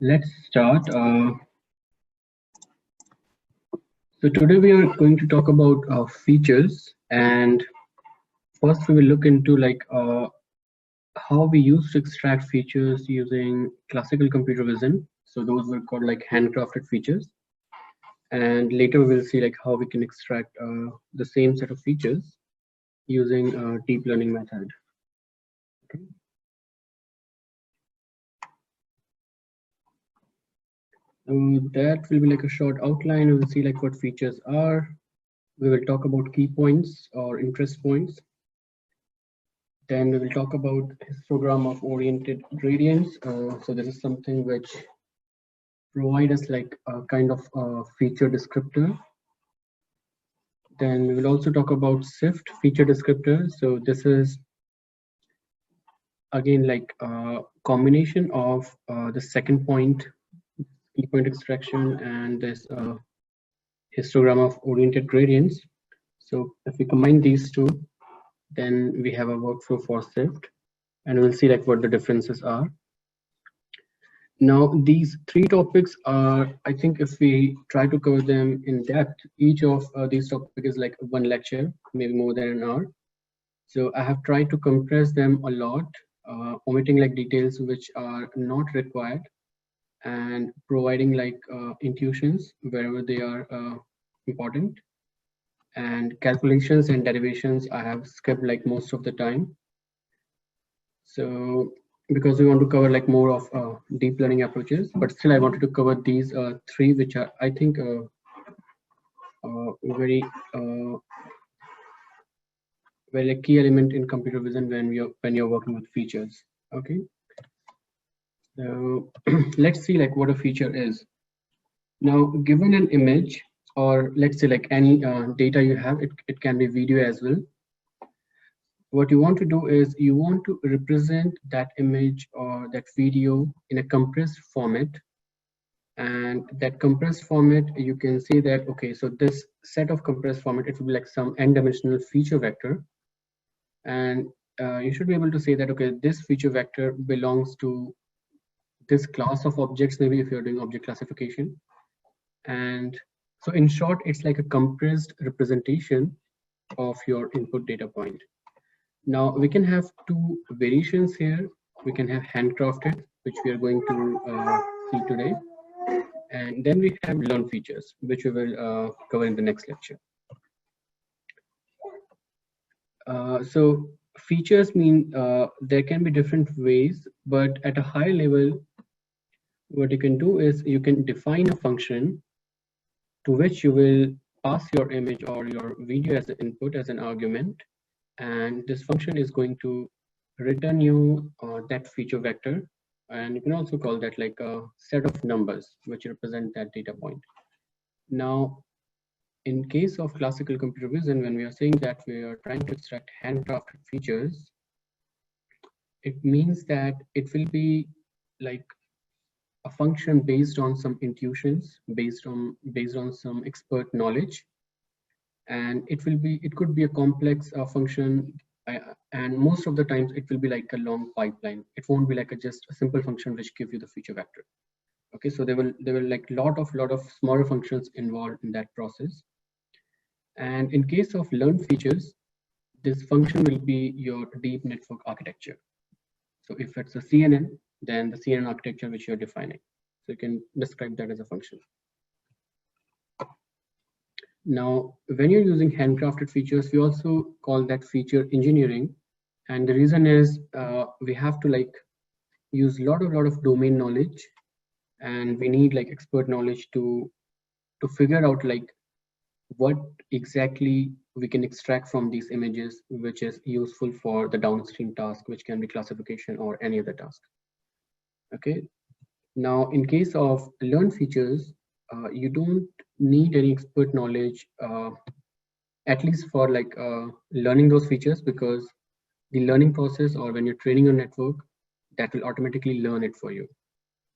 Let's start. So today we are going to talk about features, and first we will look into how we used to extract features using classical computer vision. So those were called like handcrafted features, and later we'll see like how we can extract the same set of features using a deep learning method. Okay. That will be like a short outline. We will see like what features are. We will talk about key points or interest points. Then we will talk about histogram of oriented gradients. So this is something which provide us like a kind of feature descriptor. Then we will also talk about SIFT feature descriptor. So this is again like a combination of the second point, key point extraction, and this histogram of oriented gradients. So if we combine these two, then we have a workflow for SIFT, and we'll see like what the differences are. Now, these three topics are, I think if we try to cover them in depth, each of these topics is like one lecture, maybe more than an hour. So I have tried to compress them a lot, omitting like details which are not required and providing like intuitions wherever they are important. And calculations and derivations, I have skipped like most of the time. So because we want to cover like more of deep learning approaches, but still I wanted to cover these three, which are I think very a key element in computer vision when you're working with features. Okay, so let's see like what a feature is. Now, given an image, or let's say like any data you have, it can be video as well. What you want to do is you want to represent that image or that video in a compressed format. And that compressed format, you can say that, okay, so this set of compressed format, it will be like some n-dimensional feature vector. And you should be able to say that, okay, this feature vector belongs to this class of objects, maybe if you're doing object classification. And so in short, it's like a compressed representation of your input data point. Now we can have two variations here. We can have handcrafted, which we are going to see today. And then we have learn features, which we will cover in the next lecture. So features mean there can be different ways, but at a high level, what you can do is you can define a function to which you will pass your image or your video as an input, as an argument. And this function is going to return you that feature vector. And you can also call that like a set of numbers which represent that data point. Now, in case of classical computer vision, when we are saying that we are trying to extract handcrafted features, it means that it will be like a function based on some intuitions, based on some expert knowledge. And it could be a complex function, and most of the times it will be like a long pipeline. It won't be like just a simple function which gives you the feature vector. Okay, so there will like lot of smaller functions involved in that process. And in case of learned features, this function will be your deep network architecture. So if it's a CNN, then the CNN architecture which you're defining. So you can describe that as a function. Now, when you're using handcrafted features, we also call that feature engineering. And the reason is we have to like use a lot of domain knowledge, and we need like expert knowledge to figure out like what exactly we can extract from these images, which is useful for the downstream task, which can be classification or any other task. Okay. Now, in case of learn features, you don't need any expert knowledge, at least for like learning those features, because the learning process, or when you're training your network, that will automatically learn it for you.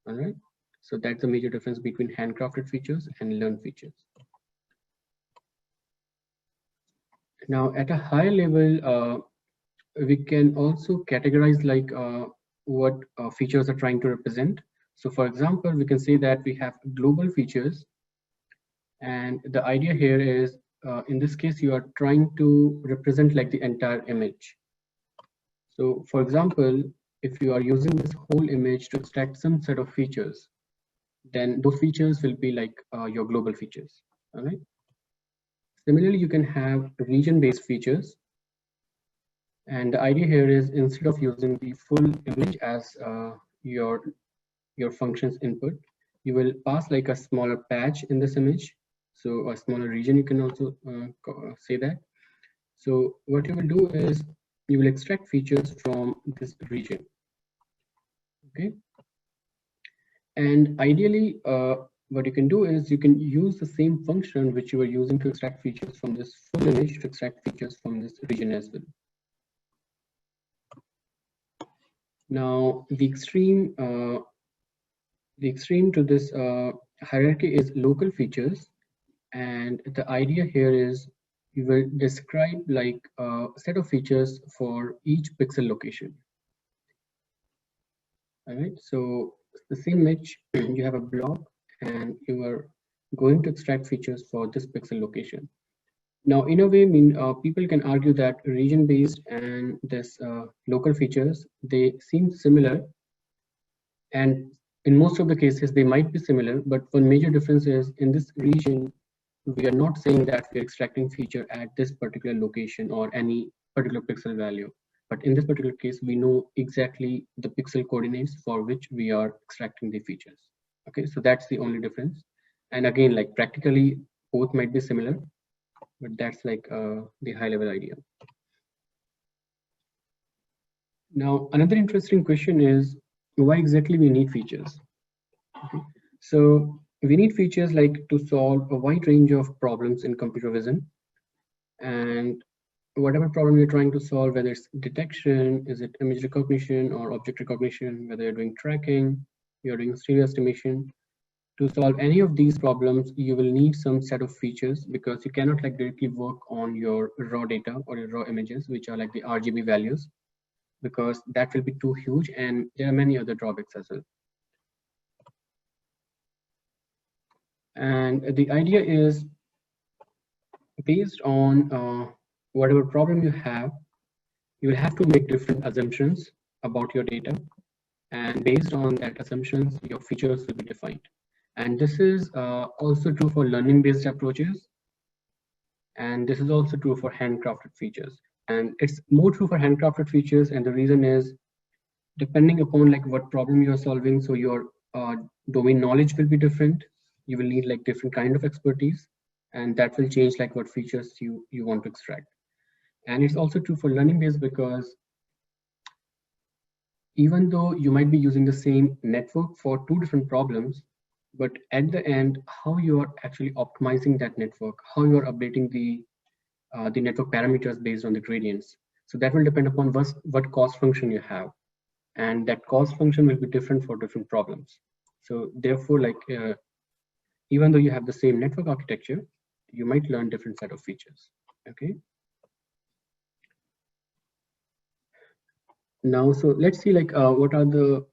All right. So that's the major difference between handcrafted features and learn features. Now, at a higher level, we can also categorize like what features are trying to represent. So for example, we can say that we have global features, and the idea here is, in this case, you are trying to represent like the entire image. So for example, if you are using this whole image to extract some set of features, then those features will be like your global features. All right. Similarly, you can have region-based features. And the idea here is, instead of using the full image as your function's input, you will pass like a smaller patch in this image. So a smaller region, you can also say that. So what you will do is you will extract features from this region. Okay. And ideally, what you can do is you can use the same function which you were using to extract features from this full image to extract features from this region as well. Now, the extreme to this hierarchy is local features, and the idea here is you will describe like a set of features for each pixel location. All right, so the same image, you have a block, and you are going to extract features for this pixel location. Now, in a way, people can argue that region-based and this local features, they seem similar, and in most of the cases, they might be similar, but one major difference is in this region, we are not saying that we're extracting feature at this particular location or any particular pixel value. But in this particular case, we know exactly the pixel coordinates for which we are extracting the features. Okay, so that's the only difference. And again, like practically, both might be similar, but that's like the high level idea. Now, another interesting question is why exactly we need features? Okay. So we need features like to solve a wide range of problems in computer vision, and whatever problem you're trying to solve, whether it's detection, is it image recognition or object recognition, whether you're doing tracking, you're doing stereo estimation, to solve any of these problems, you will need some set of features, because you cannot like directly work on your raw data or your raw images, which are like the RGB values, because that will be too huge, and there are many other drawbacks as well. And the idea is, based on whatever problem you have, you will have to make different assumptions about your data, and based on that assumptions, your features will be defined. And this is also true for learning-based approaches, and this is also true for handcrafted features. And it's more true for handcrafted features, and the reason is, depending upon like what problem you're solving, so your domain knowledge will be different. You will need like different kind of expertise, and that will change like what features you want to extract. And it's also true for learning based, because even though you might be using the same network for two different problems, but at the end, how you are actually optimizing that network, how you are updating the network parameters based on the gradients. So that will depend upon what cost function you have, and that cost function will be different for different problems. So therefore, like even though you have the same network architecture, you might learn different set of features. Okay. Now, so let's see like what are the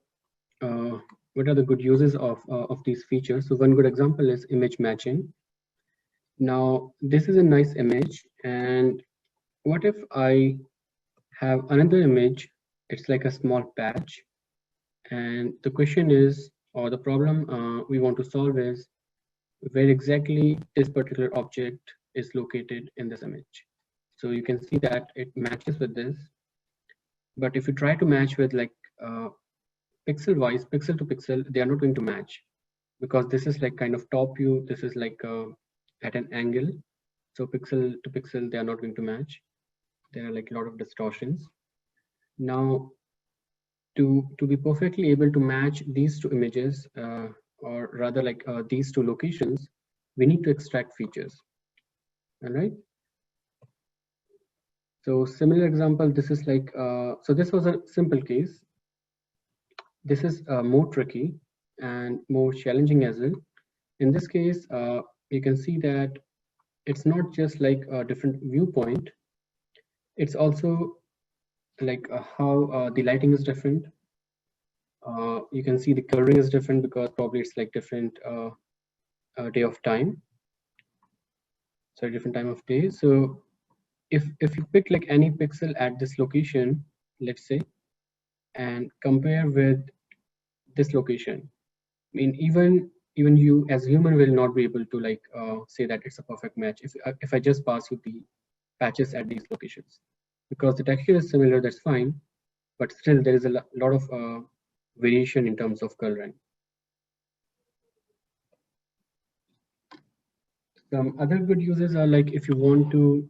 good uses of these features. So one good example is image matching. Now, this is a nice image, and what if I have another image? It's like a small patch, and the question is, or the problem we want to solve is, where exactly this particular object is located in this image. So you can see that it matches with this, but if you try to match with like pixel wise, pixel to pixel, they are not going to match, because this is like kind of top view, this is like at an angle. So pixel to pixel, they are not going to match. There are like a lot of distortions. Now, to be perfectly able to match these two images, or rather like these two locations, we need to extract features. All right. So similar example, this is like, so this was a simple case. This is more tricky and more challenging as well. In this case, you can see that it's not just like a different viewpoint. It's also like how the lighting is different. You can see the coloring is different because probably it's like different day of time. Sorry, different time of day. So if you pick like any pixel at this location, let's say, and compare with this location, I mean, even you as human will not be able to like say that it's a perfect match if I just pass you the patches at these locations, because the texture is similar, that's fine, but still there is a lot of variation in terms of coloring. Some other good uses are like if you want to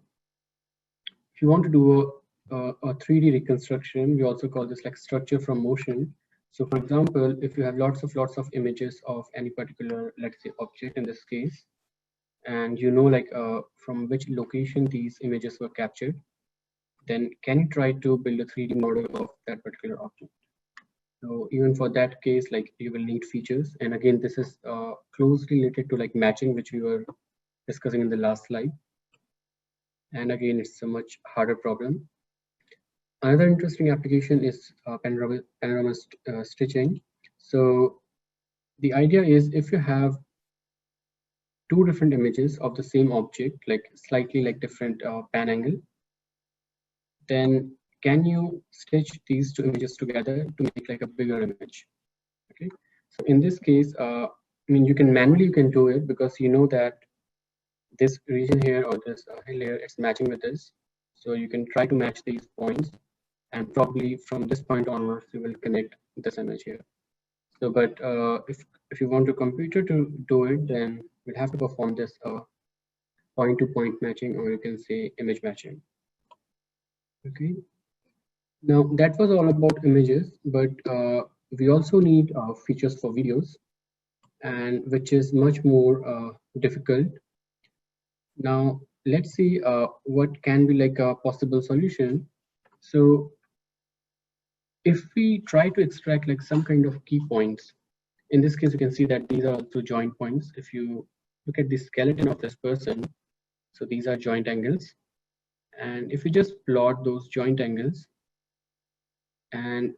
do a 3D reconstruction, we also call this like structure from motion. So for example, if you have lots of images of any particular, let's say, object in this case, and you know like from which location these images were captured, then can you try to build a 3D model of that particular object? So even for that case, like you will need features. And again, this is closely related to like matching, which we were discussing in the last slide. And again, it's a much harder problem. Another interesting application is panorama stitching. So the idea is if you have two different images of the same object, like slightly like different pan angle, then can you stitch these two images together to make like a bigger image? Okay, so in this case, I mean, you can do it because you know that this region here or this hill here, it's matching with this. So you can try to match these points, and probably from this point onwards, you will connect this image here. So, but if you want a computer to do it, then we'll have to perform this point-to-point matching, or you can say image matching. Okay. Now that was all about images, but we also need features for videos, and which is much more difficult. Now let's see what can be like a possible solution. So if we try to extract like some kind of key points, in this case you can see that these are also joint points. If you look at the skeleton of this person, so these are joint angles, and if you just plot those joint angles, and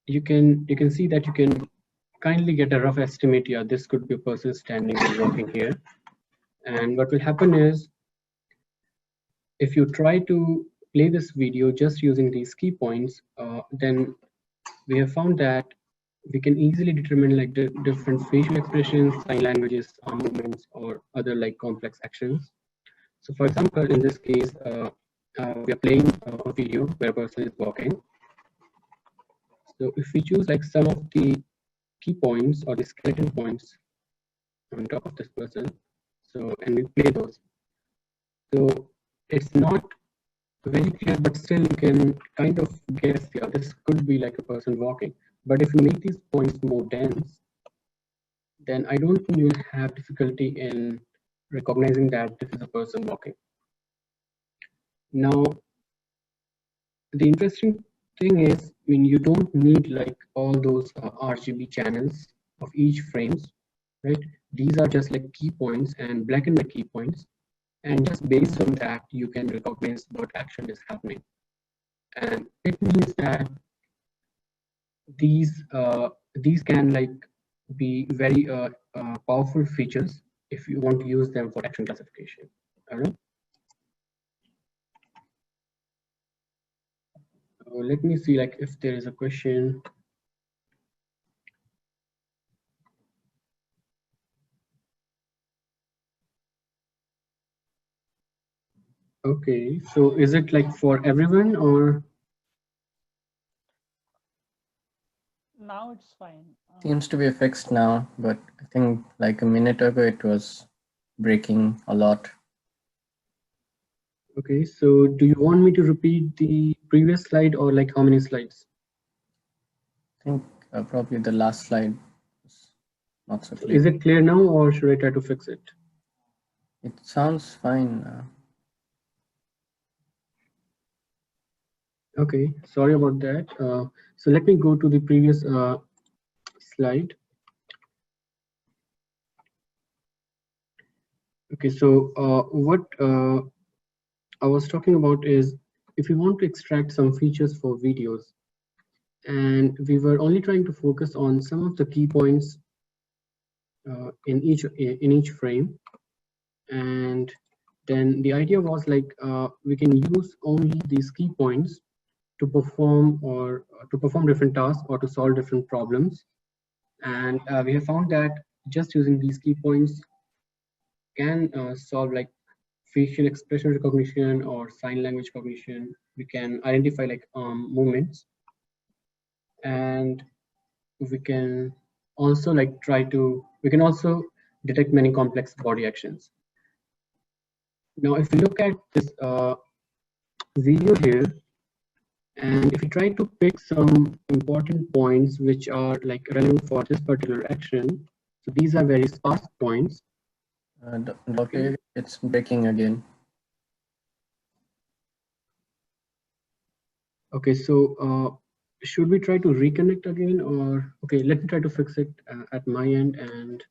you can see that you can kindly get a rough estimate. Yeah, this could be a person standing and walking here. And what will happen is, if you try to play this video just using these key points, then we have found that we can easily determine like the different facial expressions, sign languages, arm movements, or other like complex actions. So for example, in this case, we are playing a video where a person is walking. So if we choose like some of the key points or the skeleton points on top of this person, so and we play those. So it's not very clear, but still you can kind of guess, yeah, this could be like a person walking. But if you make these points more dense, then I don't think you'll have difficulty in recognizing that this is a person walking. Now, the interesting thing is, I mean, you don't need like all those RGB channels of each frames, right? These are just like key points and black and white key points. And just based on that, you can recognize what action is happening. And it means that these can like be very powerful features if you want to use them for action classification. All right. Let me see like if there is a question. Okay, so is it like for everyone or? Now it's fine. Seems to be fixed now, but I think like a minute ago it was breaking a lot. Okay, so do you want me to repeat the previous slide or like how many slides? I think probably the last slide was not so clear. Is it clear now or should I try to fix it? It sounds fine. Okay, sorry about that. So let me go to the previous slide. Okay, so what I was talking about is if you want to extract some features for videos, and we were only trying to focus on some of the key points in each frame. And then the idea was like we can use only these key points to perform different tasks or to solve different problems. And we have found that just using these key points can solve like facial expression recognition or sign language cognition. We can identify like movements, and we can also like we can also detect many complex body actions. Now, if we look at this video here, and if we try to pick some important points which are like relevant for this particular action, so these are very sparse points. Doctor, it's breaking again. Okay, so should we try to reconnect again, or okay, let me try to fix it at my end. And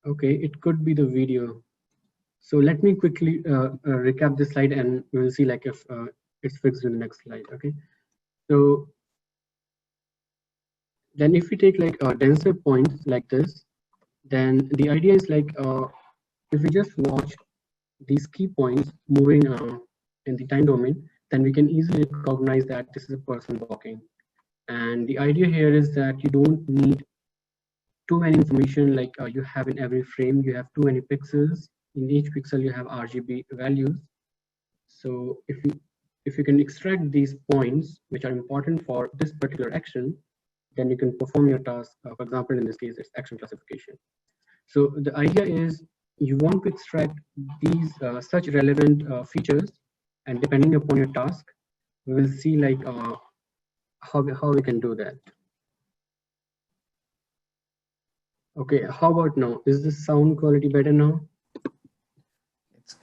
okay, it could be the video. So let me quickly recap this slide, and we will see like if it's fixed in the next slide. Okay, so then if we take like denser points like this, then the idea is like if we just watch these key points moving in the time domain, then we can easily recognize that this is a person walking. And the idea here is that you don't need too many information like you have in every frame. You have too many pixels. In each pixel, you have RGB values. So if you can extract these points, which are important for this particular action, then you can perform your task. For example, in this case, it's action classification. So the idea is you want to extract these such relevant features, and depending upon your task, we will see like how we can do that. Okay, how about now? Is the sound quality better now?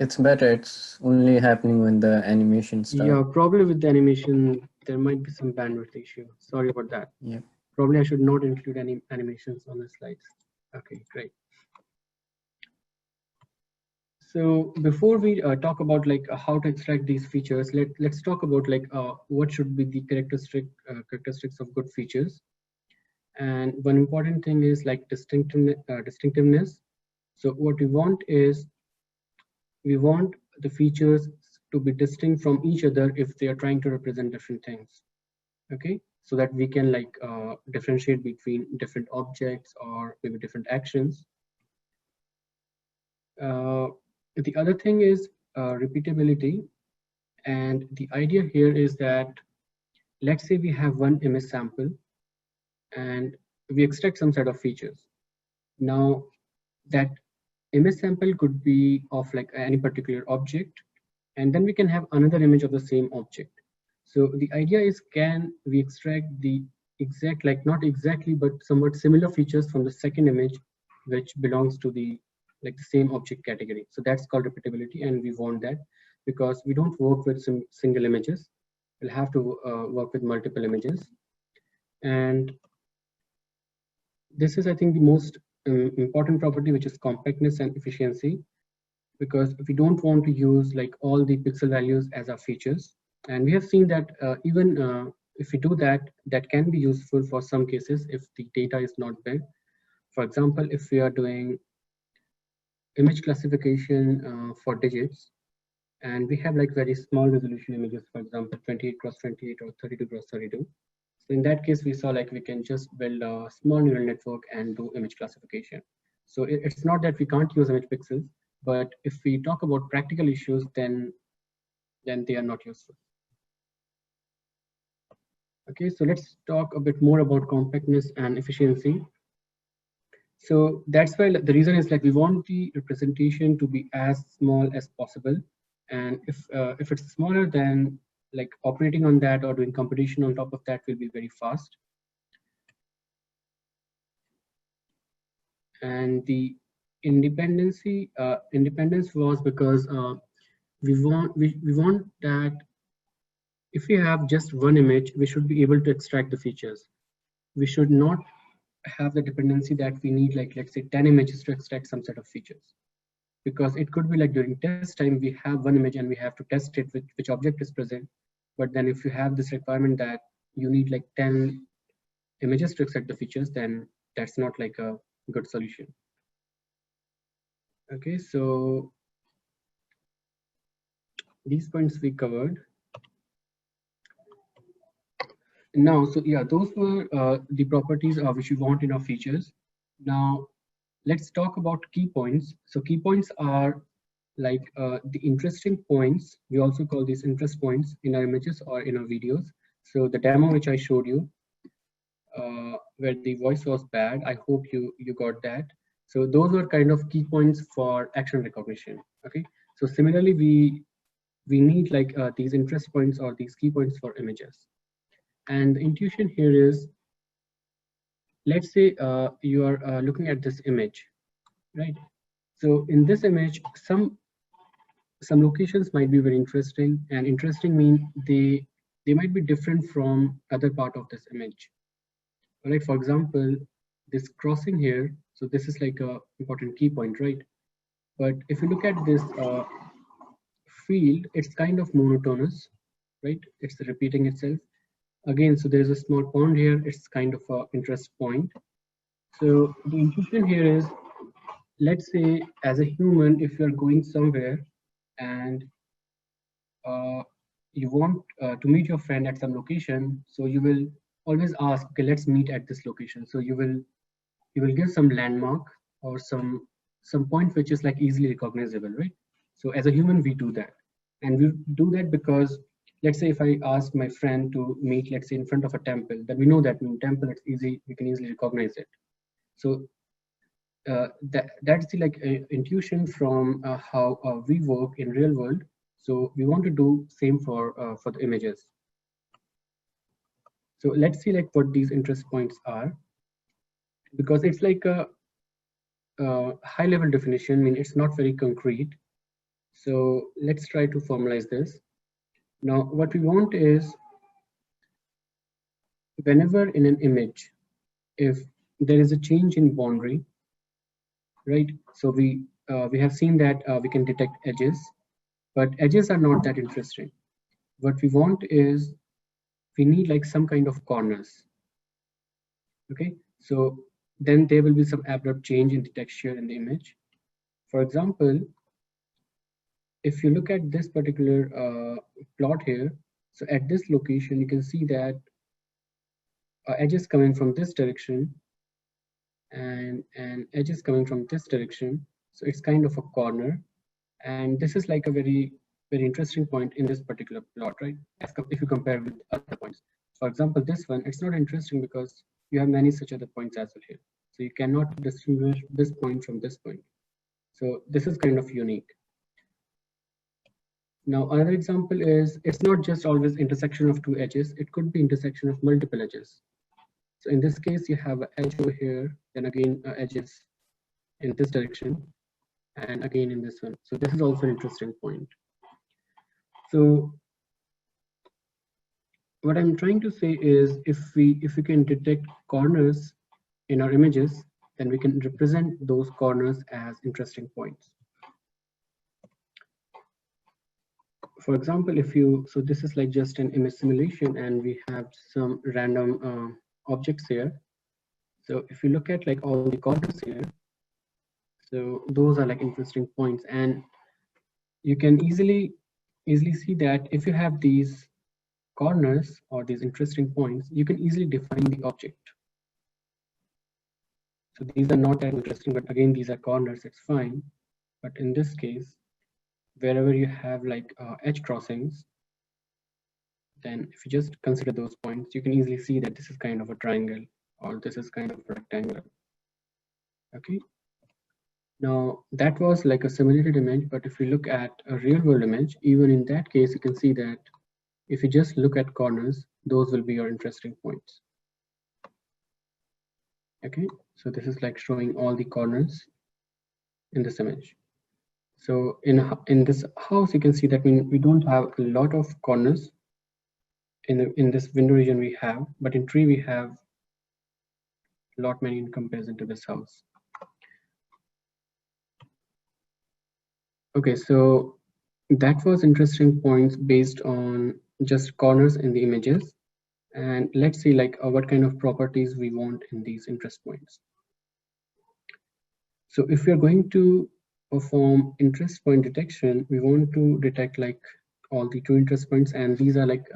It's better. It's only happening when the animation starts. Yeah, probably with the animation, there might be some bandwidth issue. Sorry about that. Yeah. Probably I should not include any animations on the slides. Okay, great. So before we talk about like how to extract these features, let's talk about like what should be the characteristics of good features. And one important thing is like distinctiveness. So what we want is we want the features to be distinct from each other if they are trying to represent different things. Okay, so that we can like differentiate between different objects or maybe different actions. The other thing is repeatability, and the idea here is that let's say we have one image sample and we extract some set of features. Now that image sample could be of like any particular object, and then we can have another image of the same object. So the idea is, can we extract the exact, like not exactly, but somewhat similar features from the second image, which belongs to the like the same object category. So that's called repeatability, and we want that because we don't work with some single images. We'll have to work with multiple images. And this is, I think, the most important property, which is compactness and efficiency, because we don't want to use like all the pixel values as our features. And we have seen that even if we do that, that can be useful for some cases if the data is not big. For example, if we are doing image classification for digits, and we have like very small resolution images, for example, 28 cross 28 or 32 cross 32. So in that case, we saw like we can just build a small neural network and do image classification. So it's not that we can't use image pixels, but if we talk about practical issues, then they are not useful. Okay, so let's talk a bit more about compactness and efficiency. So that's why the reason is like we want the representation to be as small as possible, and if it's smaller, then like operating on that or doing computation on top of that will be very fast. And the independence was because we want that if we have just one image, we should be able to extract the features. We should not have the dependency that we need, like, let's say 10 images to extract some set of features. Because it could be like during test time, we have one image and we have to test it with which object is present. But then if you have this requirement that you need like 10 images to extract the features, then that's not like a good solution. Okay, so these points we covered. Now, so yeah, those were the properties which we want in our features. Now, let's talk about key points. So key points are like the interesting points. We also call these interest points in our images or in our videos. So the demo which I showed you, where the voice was bad, I hope you got that. So those were kind of key points for action recognition. Okay, so similarly, we need like these interest points or these key points for images. And the intuition here is, let's say you are looking at this image, right? So in this image, some locations might be very interesting, and interesting mean they might be different from other part of this image. All right, for example, this crossing here, so this is like a important key point, right? But if you look at this field, it's kind of monotonous, right? It's repeating itself again. So there's a small pond here, it's kind of a interest point. So the intuition here is, let's say as a human, if you're going somewhere and you want to meet your friend at some location, so you will always ask, okay, let's meet at this location. So you will give some landmark or some point which is like easily recognizable, right? So as a human, we do that, and we do that because, let's say if I ask my friend to meet, let's say in front of a temple, then we know that in temple it's easy, we can easily recognize it. So that's the like intuition from how we work in real world. So we want to do same for the images. So let's see like what these interest points are, because it's like a high level definition. I mean, it's not very concrete. So let's try to formalize this. Now, what we want is, whenever in an image, if there is a change in boundary, right? So we have seen that we can detect edges, but edges are not that interesting. What we want is, we need like some kind of corners. Okay, so then there will be some abrupt change in the texture in the image. For example, if you look at this particular plot here, so at this location, you can see that edges coming from this direction and edges coming from this direction. So it's kind of a corner, and this is like a very interesting point in this particular plot, right? If you compare with other points, for example, this one, it's not interesting because you have many such other points as well here. So you cannot distinguish this point from this point. So this is kind of unique. Now, another example is, it's not just always intersection of two edges, it could be intersection of multiple edges. So in this case, you have an edge over here, then again edges in this direction, and again in this one. So this is also an interesting point. So what I'm trying to say is, if we can detect corners in our images, then we can represent those corners as interesting points. For example, if you, so this is like just an image simulation, and we have some random objects here. So if you look at like all the corners here, so those are like interesting points, and you can easily see that if you have these corners or these interesting points, you can easily define the object. So these are not that interesting, but again, these are corners, it's fine. But in this case, wherever you have like edge crossings, then if you just consider those points, you can easily see that this is kind of a triangle, or this is kind of a rectangle. Okay. Now that was like a simulated image, but if you look at a real world image, even in that case, you can see that if you just look at corners, those will be your interesting points. Okay, so this is like showing all the corners in this image. So in this house, you can see that we don't have a lot of corners in this window region we have, but in tree we have lot many in comparison to this house. Okay, so that was interesting points based on just corners in the images. And let's see like what kind of properties we want in these interest points. So if we are going to perform interest point detection, we want to detect like all the two interest points, and these are like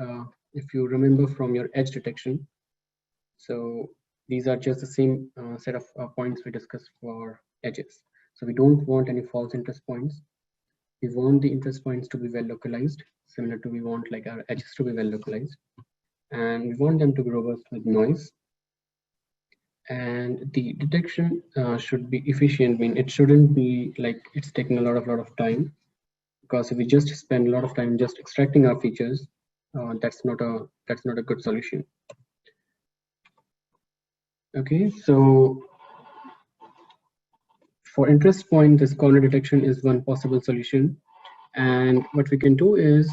if you remember from your edge detection. So these are just the same set of points we discussed for edges. So we don't want any false interest points. We want the interest points to be well localized, similar to we want like our edges to be well localized, and we want them to be robust with noise. And the detection should be efficient. I mean, it shouldn't be like it's taking a lot of time, because if we just spend a lot of time just extracting our features, that's not a good solution. Okay, so for interest point, this corner detection is one possible solution. And what we can do is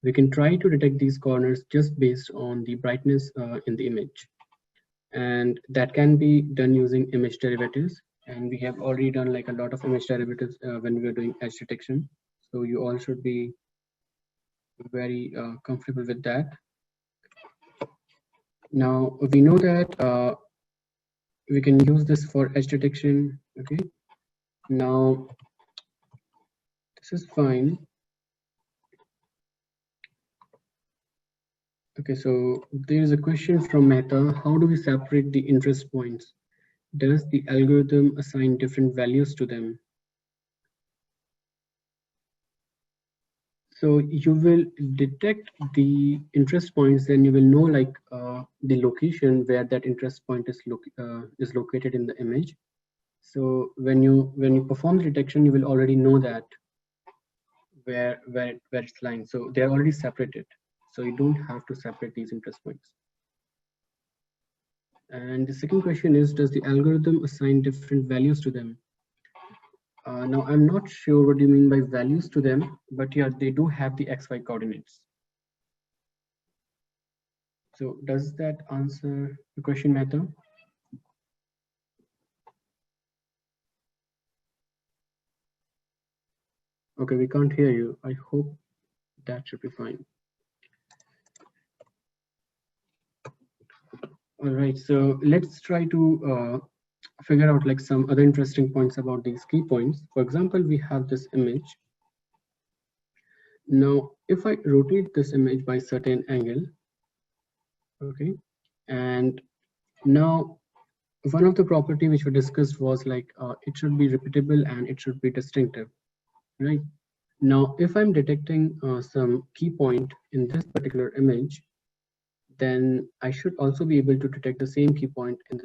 we can try to detect these corners just based on the brightness in the image. And that can be done using image derivatives. And we have already done like a lot of image derivatives when we are doing edge detection. So you all should be very comfortable with that. Now we know that we can use this for edge detection. Okay, now this is fine. Okay, so there is a question from Mehta. How do we separate the interest points? Does the algorithm assign different values to them? So you will detect the interest points, then you will know like the location where that interest point is located in the image. So when you perform the detection, you will already know that where it's lying. So they're already separated. So you don't have to separate these interest points. And the second question is, does the algorithm assign different values to them? Now, I'm not sure what you mean by values to them, but yeah, they do have the XY coordinates. So does that answer the question, Mehta? Okay, we can't hear you. I hope that should be fine. All right, so let's try to figure out like some other interesting points about these key points. For example, we have this image. Now, if I rotate this image by certain angle, okay, and now one of the property which we discussed was like it should be repeatable and it should be distinctive, right? Now, if I'm detecting some key point in this particular image, then I should also be able to detect the same key point in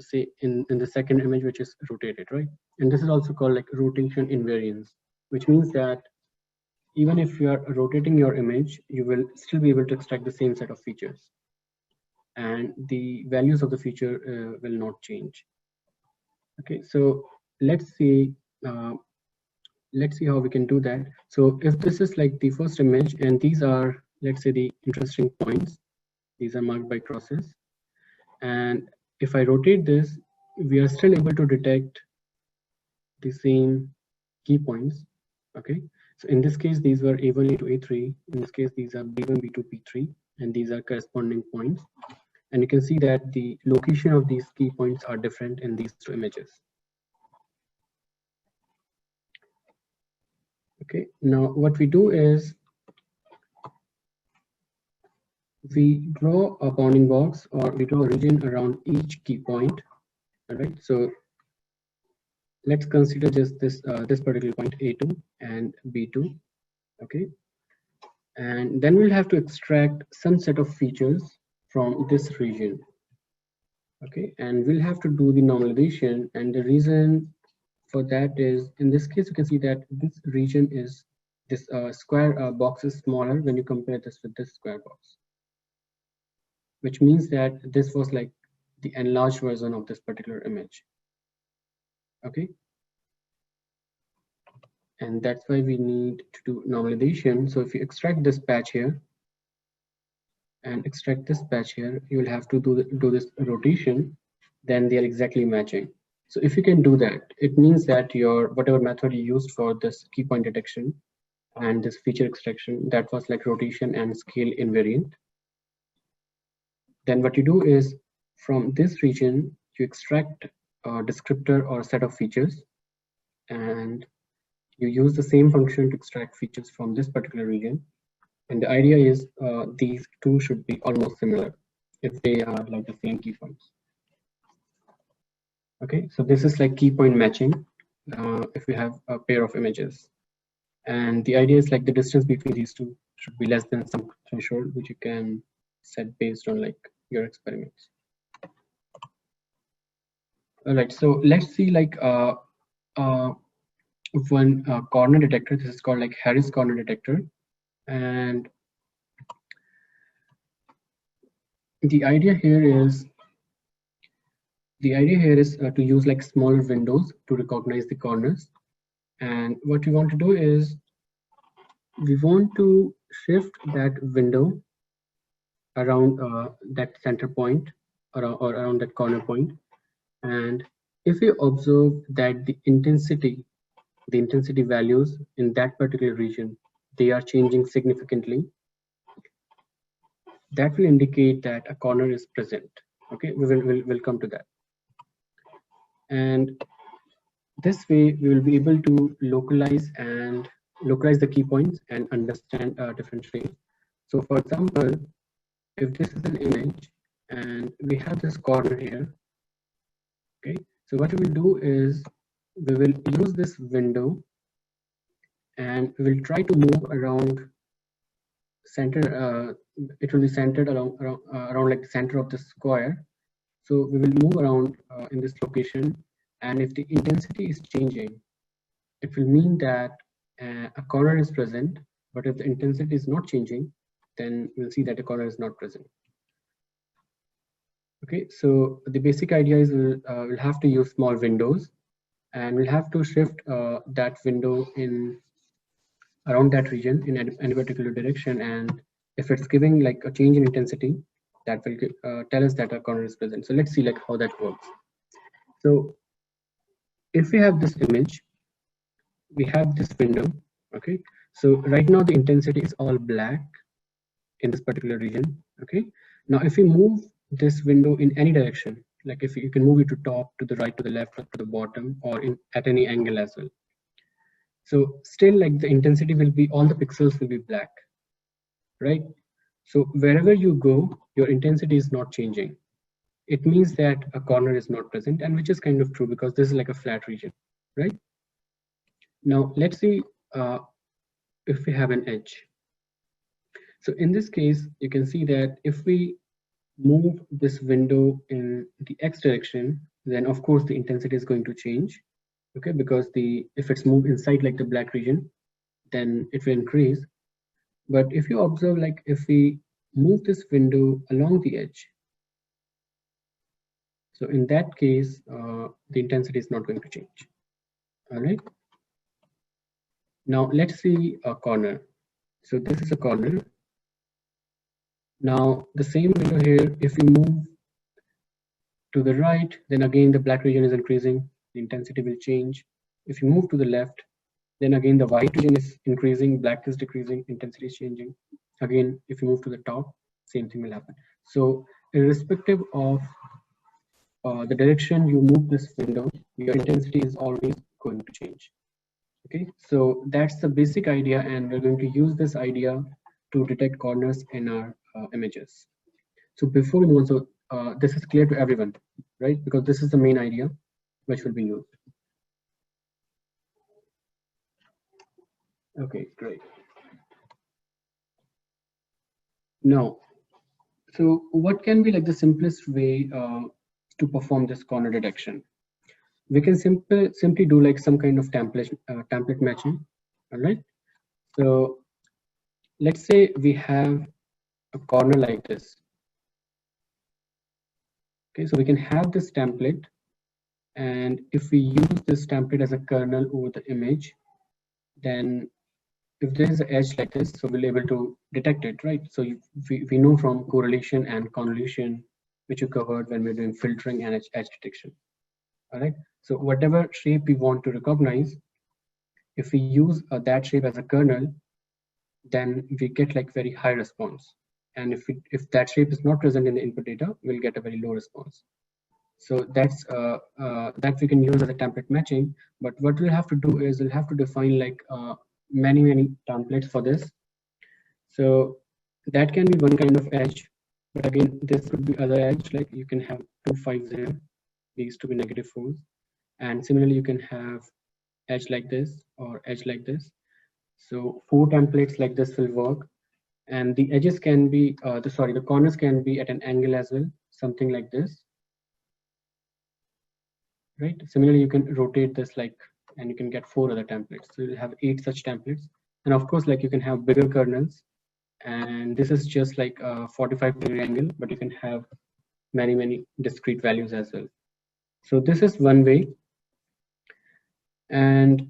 the second image which is rotated, right? And this is also called like rotation invariance, which means that even if you are rotating your image, you will still be able to extract the same set of features, and the values of the feature will not change. Okay, so let's see uh, let's see how we can do that. So if this is like the first image, and these are, let's say, the interesting points, these are marked by crosses, and if I rotate this, we are still able to detect the same key points. Okay, so in this case, these were A1, A2, A3. In this case, these are B1, B2, B3, and these are corresponding points. And you can see that the location of these key points are different in these two images. Okay, now what we do is we draw a bounding box, or we draw a region around each key point. All right, so let's consider just this particular point A2 and B2. Okay, and then we'll have to extract some set of features from this region. Okay, and we'll have to do the normalization, and the reason for that is, in this case, you can see that this region is this square box is smaller when you compare this with this square box, which means that this was like the enlarged version of this particular image. Okay, and that's why we need to do normalization. So if you extract this patch here and extract this patch here, you will have to do this rotation. then they are exactly matching. So if you can do that, it means that your whatever method you used for this key point detection and this feature extraction, that was like rotation and scale invariant. Then what you do is from this region, you extract a descriptor or a set of features, and you use the same function to extract features from this particular region. And the idea is these two should be almost similar if they are like the same key points. Okay, so this is like key point matching if we have a pair of images. And the idea is like the distance between these two should be less than some threshold, which you can set based on like your experiments. All right, so let's see like one corner detector. This is called like Harris corner detector. And the idea here is to use like smaller windows to recognize the corners. And what we want to do is we want to shift that window around that center point or around that corner point. And if you observe that the intensity values in that particular region, they are changing significantly, that will indicate that a corner is present. Okay, we'll come to that. And this way we will be able to localize the key points and understand different shapes. So for example, if this is an image and we have this corner here, okay, so what we will do is we will use this window and we will try to move around center. It will be centered around like the center of the square. So we will move around in this location, and if the intensity is changing, it will mean that a corner is present. But if the intensity is not changing, then we'll see that a corner is not present. Okay, so the basic idea is we'll have to use small windows, and we'll have to shift that window in around that region in any particular direction. And if it's giving like a change in intensity, that will tell us that a corner is present. So let's see like how that works. So if we have this image, we have this window. Okay, so right now the intensity is all black in this particular region. Okay, now if we move this window in any direction, like if you can move it to top, to the right, to the left, or to the bottom, or in at any angle as well, so still like the intensity will be, all the pixels will be black, right? So wherever you go, your intensity is not changing. It means that a corner is not present, and which is kind of true because this is like a flat region, right? Now let's see if we have an edge. So in this case, you can see that if we move this window in the X direction, then of course the intensity is going to change. Okay, because if it's moved inside like the black region, then it will increase. But if you observe, like if we move this window along the edge, so in that case, the intensity is not going to change. All right. Now let's see a corner. So this is a corner. Now the same window here, if we move to the right, then again the black region is increasing, the intensity will change. If you move to the left, then again the white region is increasing, black is decreasing, intensity is changing. Again, if you move to the top, same thing will happen. So irrespective of the direction you move this window, your intensity is always going to change. Okay, so that's the basic idea, and we're going to use this idea to detect corners in our images. So before we move on, so this is clear to everyone, right? Because this is the main idea which will be used. Okay, great. Now, so what can be like the simplest way to perform this corner detection? We can simply do like some kind of template matching. All right. So let's say we have a corner like this. Okay, so we can have this template, and if we use this template as a kernel over the image, then if there is an edge like this, so we'll be able to detect it, right? So we know from correlation and convolution which you covered when we're doing filtering and edge detection. All right. So whatever shape we want to recognize, if we use that shape as a kernel, then we get like very high response. And if that shape is not present in the input data, we'll get a very low response. So that's that we can use as a template matching. But what we'll have to do is we'll have to define like many templates for this. So that can be one kind of edge, but again, this could be other edge, like you can have 2 5s here, these to be -4s, and similarly you can have edge like this or edge like this. So 4 templates like this will work, and the edges can be the corners can be at an angle as well, something like this, right? Similarly, you can rotate this like, and you can get 4 other templates. So you'll have 8 such templates, and of course, like you can have bigger kernels, and this is just like a 45-degree angle, but you can have many discrete values as well. So this is one way. And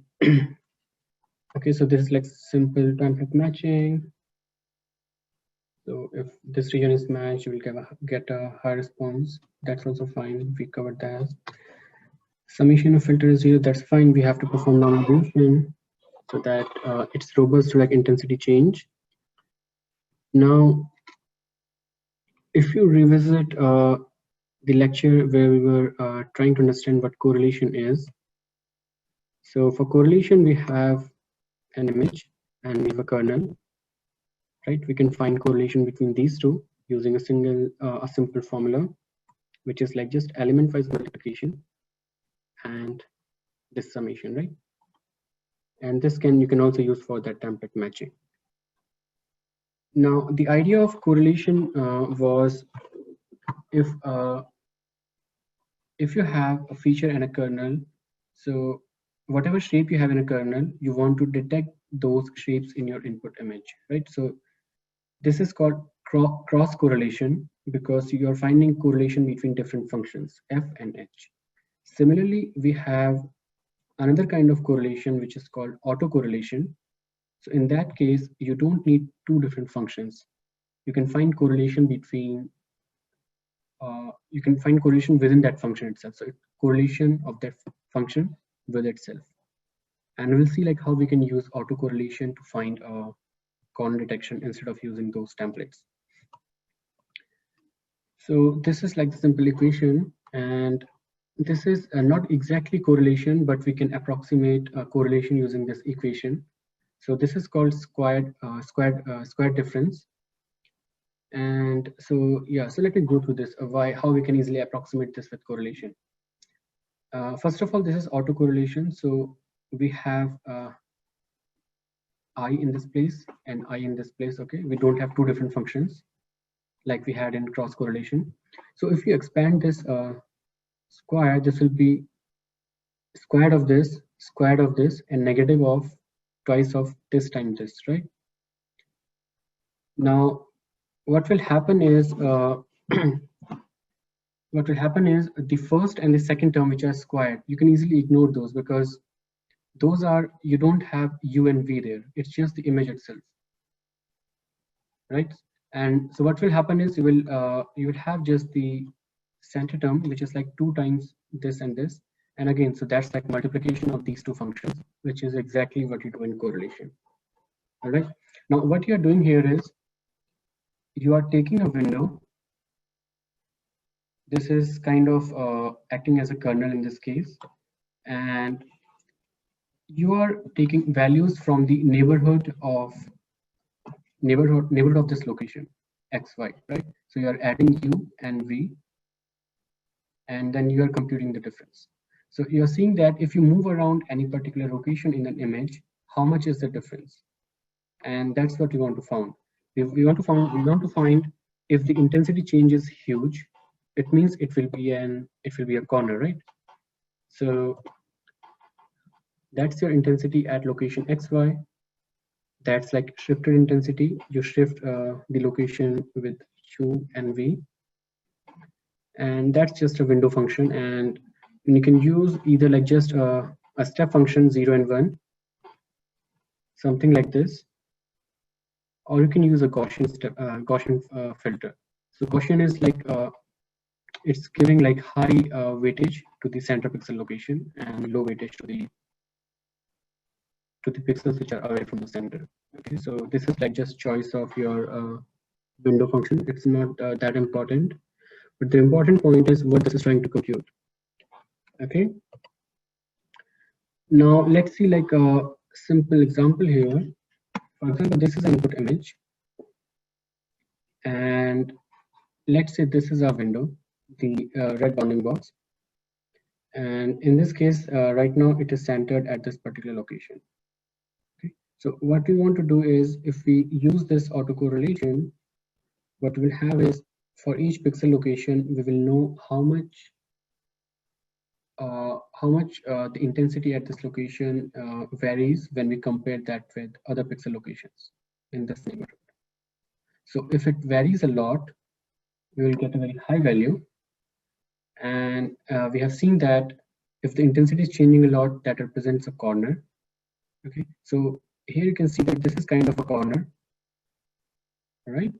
okay, so this is like simple template matching. So if this region is matched, you will get a high response. That's also fine. We covered that. Summation of filter is 0. That's fine. We have to perform normalization so that it's robust to like intensity change. Now, if you revisit the lecture where we were trying to understand what correlation is. So for correlation, we have an image and we have a kernel, right? We can find correlation between these two using a simple formula, which is like just element-wise multiplication and this summation, right? And this you can also use for that template matching. Now, the idea of correlation was if you have a feature and a kernel, so whatever shape you have in a kernel, you want to detect those shapes in your input image, right? So this is called cross correlation because you are finding correlation between different functions, f and h. Similarly, we have another kind of correlation, which is called autocorrelation. So in that case, you don't need 2 different functions. You can find correlation between you can find correlation within that function itself. So correlation of that function with itself. And we'll see like how we can use autocorrelation to find a corner detection instead of using those templates. So this is like the simple equation, and this is not exactly correlation, but we can approximate correlation using this equation. So this is called squared difference. And so yeah, so let me go through this how we can easily approximate this with correlation. First of all, this is autocorrelation. So we have I in this place and I in this place. Okay, we don't have 2 different functions like we had in cross correlation. So if you expand this square, this will be squared of this, and negative of twice of this times this, right? Now, what will happen is the first and the second term, which are squared, you can easily ignore those because those are, you don't have u and v there. It's just the image itself, right? And so what will happen is you will have just the center term, which is like 2 times this and this. And again, so that's like multiplication of these 2 functions, which is exactly what you do in correlation. All right. Now, what you're doing here is you are taking a window. This is kind of acting as a kernel in this case. And you are taking values from the neighborhood of this location, xy, right? So you are adding u and v, and then you are computing the difference. So you're seeing that if you move around any particular location in an image, how much is the difference? And that's what we want to find. We want to find if the intensity change is huge, it means it will be a corner, right? So that's your intensity at location xy. That's like shifted intensity. You shift the location with u and v, and that's just a window function. And you can use either like just a step function 0 and 1, something like this, or you can use a Gaussian filter. So Gaussian is like it's giving like high weightage to the center pixel location and low weightage to the pixels which are away from the center. Okay, so this is like just choice of your window function. It's not that important, but the important point is what this is trying to compute. Okay, now let's see like a simple example here. For example, this is an input image, and let's say this is our window, the red bounding box, and in this case right now it is centered at this particular location. Okay, so what we want to do is, if we use this autocorrelation, what we'll have is, for each pixel location we will know how much the intensity at this location varies when we compare that with other pixel locations in this neighborhood. So if it varies a lot, we will get a very high value, and we have seen that if the intensity is changing a lot, that represents a corner. Okay, so here you can see that this is kind of a corner. All right,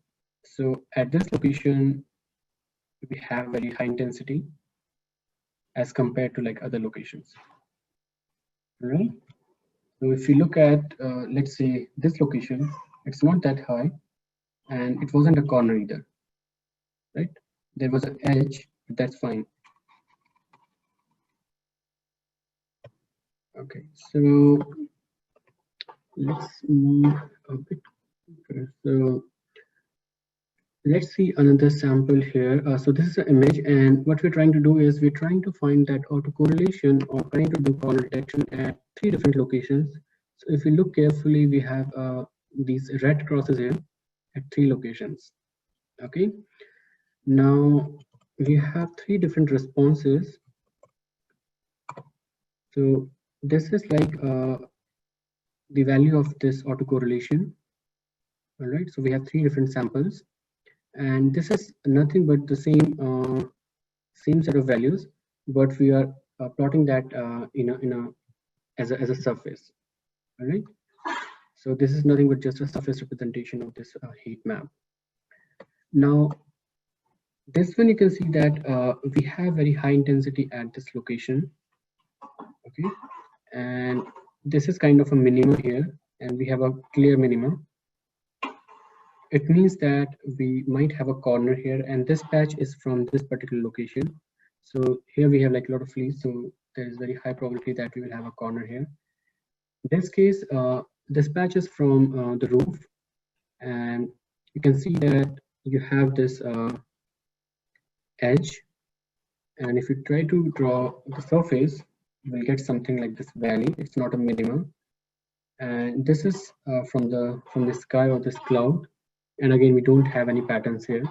so at this location we have very high intensity as compared to like other locations. All right, so if you look at let's say this location, it's not that high and it wasn't a corner either, right? There was an edge, but that's fine. Okay, so let's move a bit. Okay, so let's see another sample here. So this is an image, and what we're trying to do is we're trying to find that autocorrelation or trying to do corner detection at 3 different locations. So if you look carefully, we have these red crosses here at 3 locations. Okay, now we have 3 different responses. So this is like the value of this autocorrelation. All right, so we have 3 different samples, and this is nothing but the same set of values, but we are plotting that as a surface. All right, so this is nothing but just a surface representation of this heat map. Now this one, you can see that we have very high intensity at this location. Okay, and this is kind of a minimum here, and we have a clear minimum. It means that we might have a corner here, and this patch is from this particular location. So here we have like a lot of leaves, so there is very high probability that we will have a corner here. In this case, this patch is from the roof, and you can see that you have this edge, and if you try to draw the surface, you will get something like this valley. It's not a minimum, and this is from the sky or this cloud. And again, we don't have any patterns here.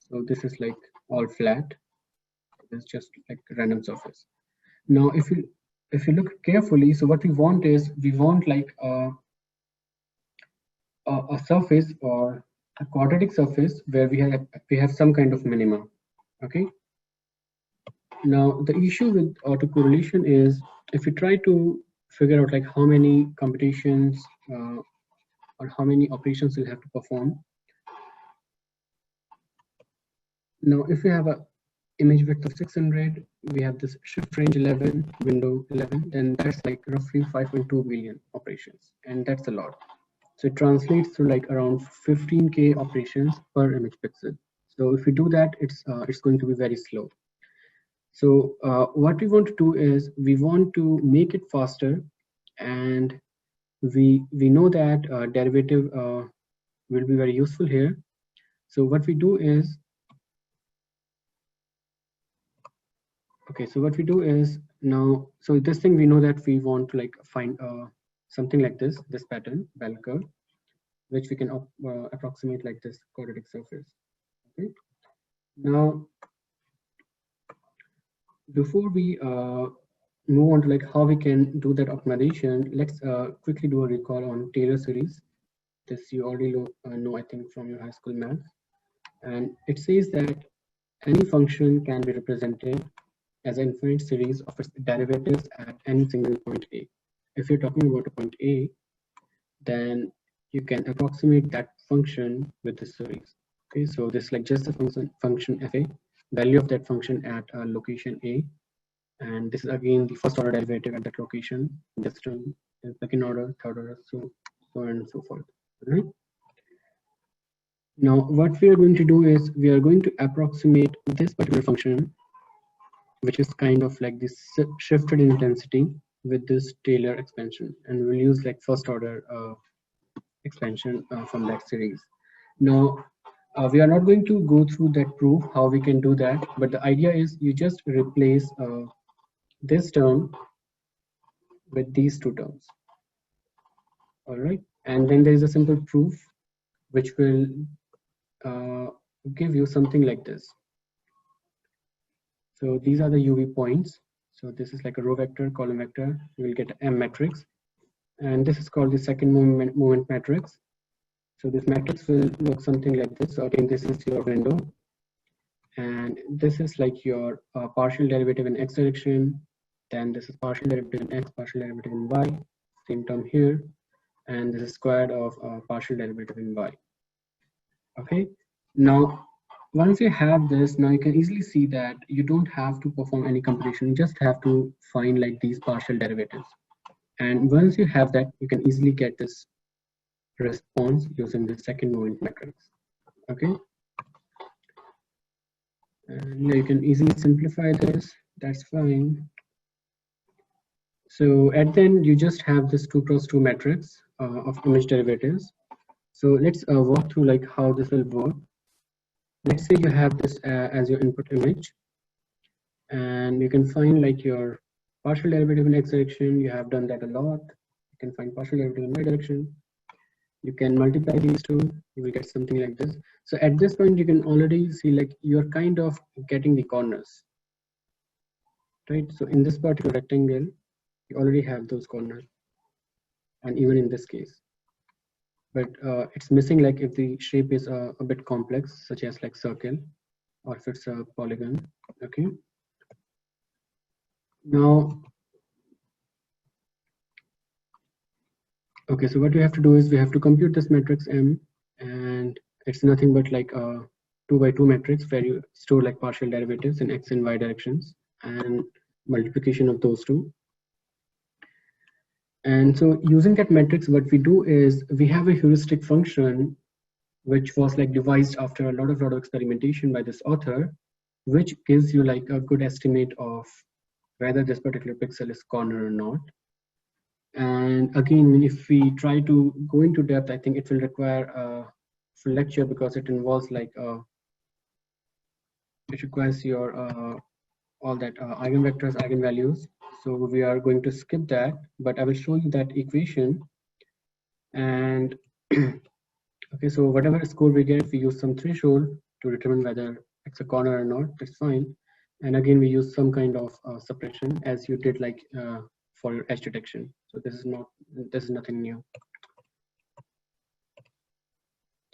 So this is like all flat. It's just like a random surface. Now, if you look carefully, so what we want is we want like a surface or a quadratic surface where we have some kind of minimum. Okay. Now the issue with autocorrelation is if you try to figure out like how many computations or how many operations you'll have to perform. Now, if we have a image width of 600, we have this shift range 11, window 11, then that's like roughly 5.2 billion operations, and that's a lot. So it translates to like around 15K operations per image pixel. So if we do that, it's going to be very slow. So what we want to do is we want to make it faster, and we know that derivative will be very useful here. So what we do is, okay, so what we do is now, so this thing we know that we want to like find something like this pattern, bell curve, which we can approximate like this quadratic surface. Okay. Now, before we move on to like how we can do that optimization, let's quickly do a recall on Taylor series. This you already know, I think, from your high school math. And it says that any function can be represented as an infinite series of its derivatives at any single point A. If you're talking about a point A, then you can approximate that function with this series. Okay, so this is like just a function fa, value of that function at location A, and this is again the first order derivative at that location. This term is second order, third order, so on and so forth. Right? Now what we are going to do is we are going to approximate this particular function, which is kind of like this shifted intensity with this Taylor expansion, and we'll use like first order expansion from that series. Now we are not going to go through that proof how we can do that, but the idea is you just replace this term with these two terms. All right, and then there is a simple proof which will give you something like this. So these are the UV points. So this is like a row vector, column vector. You will get M matrix, and this is called the second moment matrix. So this matrix will look something like this. So again, this is your window, and this is like your partial derivative in x direction. Then this is partial derivative in x, partial derivative in y. Same term here, and this is squared of partial derivative in y. Okay. Now, once you have this, now you can easily see that you don't have to perform any computation. You just have to find like these partial derivatives. And once you have that, you can easily get this response using the second moment matrix. Okay. And yeah, you can easily simplify this. That's fine. So at the end, you just have this 2 cross 2 matrix of image derivatives. So let's walk through like how this will work. Let's say you have this as your input image, and you can find like your partial derivative in x direction. You have done that a lot. You can find partial derivative in y direction. You can multiply these two, you will get something like this. So at this point, you can already see like you're kind of getting the corners, right? So in this particular rectangle, you already have those corners, and even in this case. But it's missing like if the shape is a bit complex, such as like circle, or if it's a polygon. Okay. Now, okay, so what we have to do is we have to compute this matrix M, and it's nothing but like a 2 by 2 matrix where you store like partial derivatives in x and y directions and multiplication of those two. And so using that matrix, what we do is we have a heuristic function which was like devised after a lot of experimentation by this author, which gives you like a good estimate of whether this particular pixel is corner or not. And again, if we try to go into depth, I think it will require a full lecture because it involves like it requires your all that eigenvectors, eigenvalues. So we are going to skip that, but I will show you that equation. And okay, so whatever score we get, we use some threshold to determine whether it's a corner or not. That's fine. And again, we use some kind of suppression as you did like for your edge detection. So this is nothing new.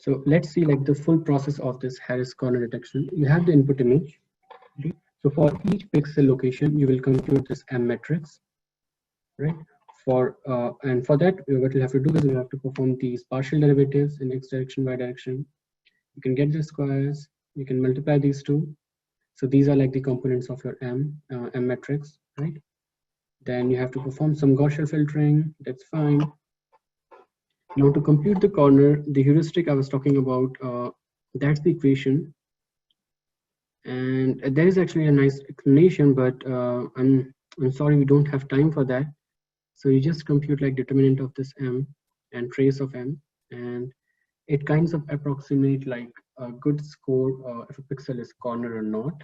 So let's see like the full process of this Harris corner detection. You have the input image. Okay. So for each pixel location, you will compute this M matrix, right? And for that, what we'll have to do is we'll have to perform these partial derivatives in x direction, y direction. You can get the squares. You can multiply these two. So these are like the components of your M matrix, right? Then you have to perform some Gaussian filtering. That's fine. Now to compute the corner, the heuristic I was talking about, that's the equation. And there is actually a nice explanation, but I'm sorry we don't have time for that. So you just compute like determinant of this M and trace of M, and it kinds of approximate like a good score if a pixel is corner or not.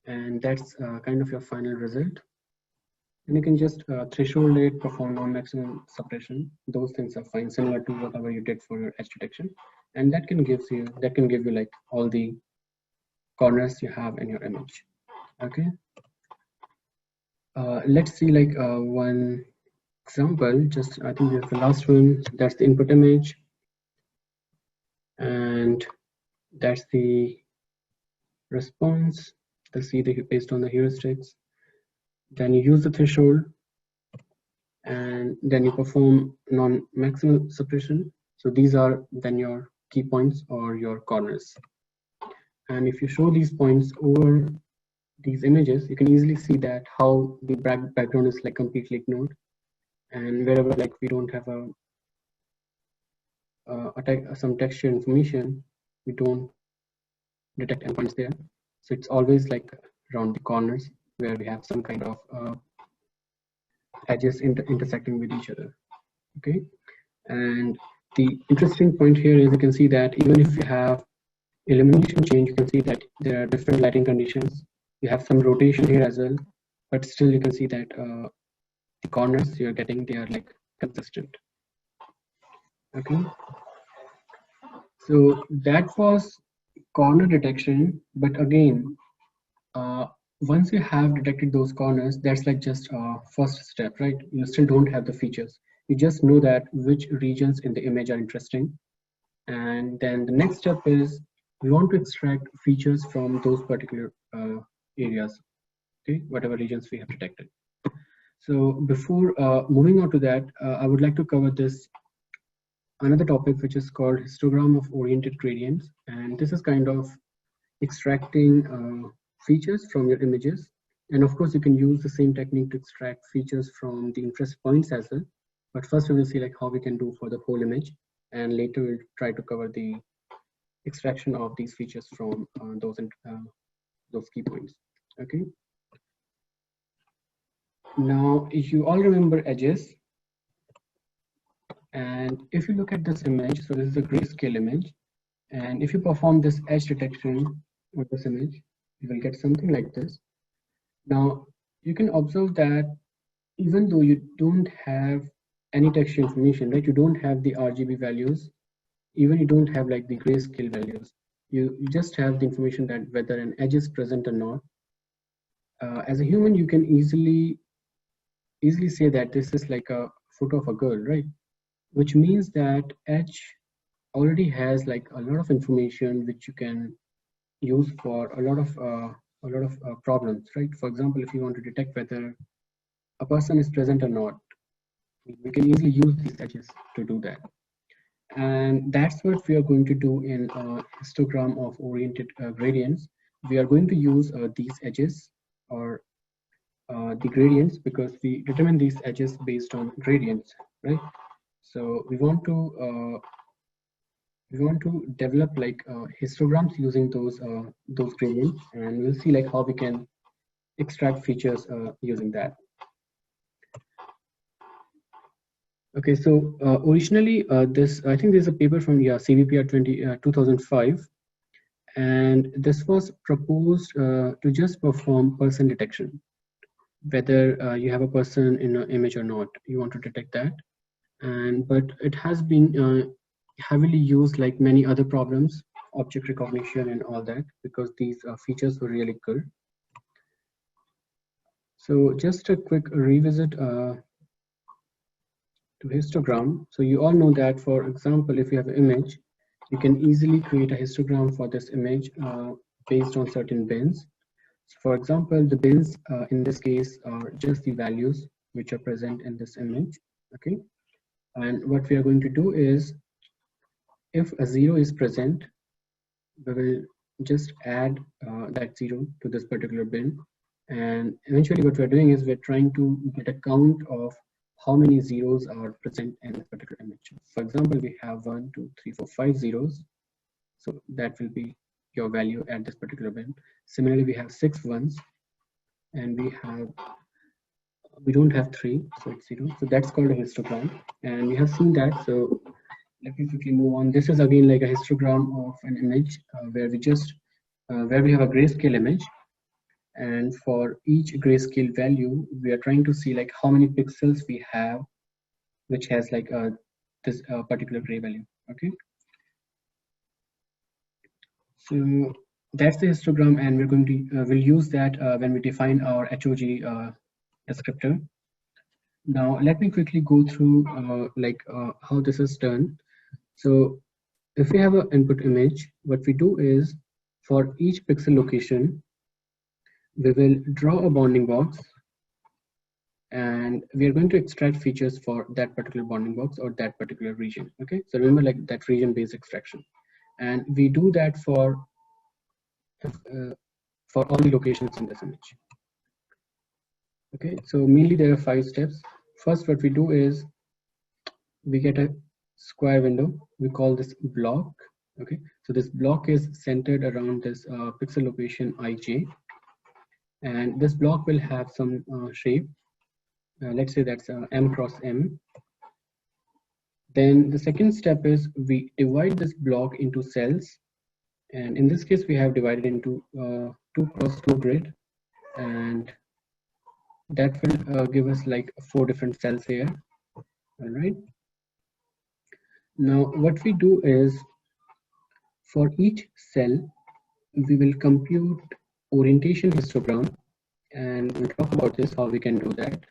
And that's kind of your final result. And you can just threshold it, perform non-maximum suppression. Those things are fine, similar to whatever you did for your edge detection. And that can give you like all the corners you have in your image. Okay. Let's see like one example. Just I think that's the last one. So that's the input image, and that's the response. Let's see based on the heuristics. Then you use the threshold, and then you perform non-maximal suppression. So these are then your key points or your corners. And if you show these points over these images, you can easily see that how the background is like completely ignored. And wherever like we don't have some texture information, we don't detect any points there. So it's always like around the corners where we have some kind of edges intersecting with each other. Okay, and the interesting point here is you can see that even if you have illumination change, you can see that there are different lighting conditions. You have some rotation here as well, but still you can see that the corners you're getting, they are like consistent. Okay, so that was corner detection, but again, uh, once you have detected those corners, that's like just a first step, right? You still don't have the features. You just know that which regions in the image are interesting. And then the next step is we want to extract features from those particular areas, okay, whatever regions we have detected. So before moving on to that, I would like to cover this another topic which is called histogram of oriented gradients, and this is kind of extracting features from your images. And of course, you can use the same technique to extract features from the interest points as well. But first, we will see like how we can do for the whole image, and later we'll try to cover the extraction of these features from those key points. Okay. Now, if you all remember edges, and if you look at this image, so this is a grayscale image, and if you perform this edge detection with this image, you will get something like this. Now, you can observe that even though you don't have any texture information, right? You don't have the RGB values, even you don't have like the grayscale values. You just have the information that whether an edge is present or not. As a human, you can easily say that this is like a photo of a girl, right? Which means that edge already has like a lot of information which you can use for a lot of problems, right? For example, if you want to detect whether a person is present or not, we can easily use these edges to do that. And that's what we are going to do in a histogram of oriented gradients. We are going to use these edges or the gradients because we determine these edges based on gradients, right? So we want to develop like histograms using those gradients, and we'll see like how we can extract features using that. Okay, so originally this, I think there's a paper from CVPR 2005, and this was proposed to just perform person detection, whether you have a person in an image or not. You want to detect that, and but it has been heavily used like many other problems, object recognition and all that, because these features were really good. So just a quick revisit to histogram. So you all know that, for example, if you have an image, you can easily create a histogram for this image based on certain bins. So for example, the bins in this case are just the values which are present in this image. Okay, and what we are going to do is, if a 0 is present, we will just add that 0 to this particular bin, and eventually what we're doing is we're trying to get a count of how many zeros are present in this particular image. For example, we have 1, 2, 3, 4, 5 zeros, so that will be your value at this particular bin. Similarly, we have 6 ones, and we don't have 3, so it's 0. So that's called a histogram, and we have seen that. So let me quickly move on. This is again like a histogram of an image where we have a grayscale image, and for each grayscale value we are trying to see like how many pixels we have which has like this particular gray value. Okay, so that's the histogram, and we're going to we'll use that when we define our HOG descriptor. Now let me quickly go through how this is done. So if we have an input image, what we do is, for each pixel location, we will draw a bounding box, and we are going to extract features for that particular bounding box or that particular region. Okay, so remember like that region based extraction, and we do that for for all the locations in this image. Okay, so mainly there are 5 steps. First, what we do is we get a square window. We call this block. Okay, so this block is centered around this pixel location ij, and this block will have some shape. Let's say that's m cross m. Then the second step is we divide this block into cells, and in this case we have divided into 2 cross 2 grid, and that will give us like 4 different cells here. All right, now what we do is for each cell we will compute orientation histogram, and we'll talk about this how we can do that.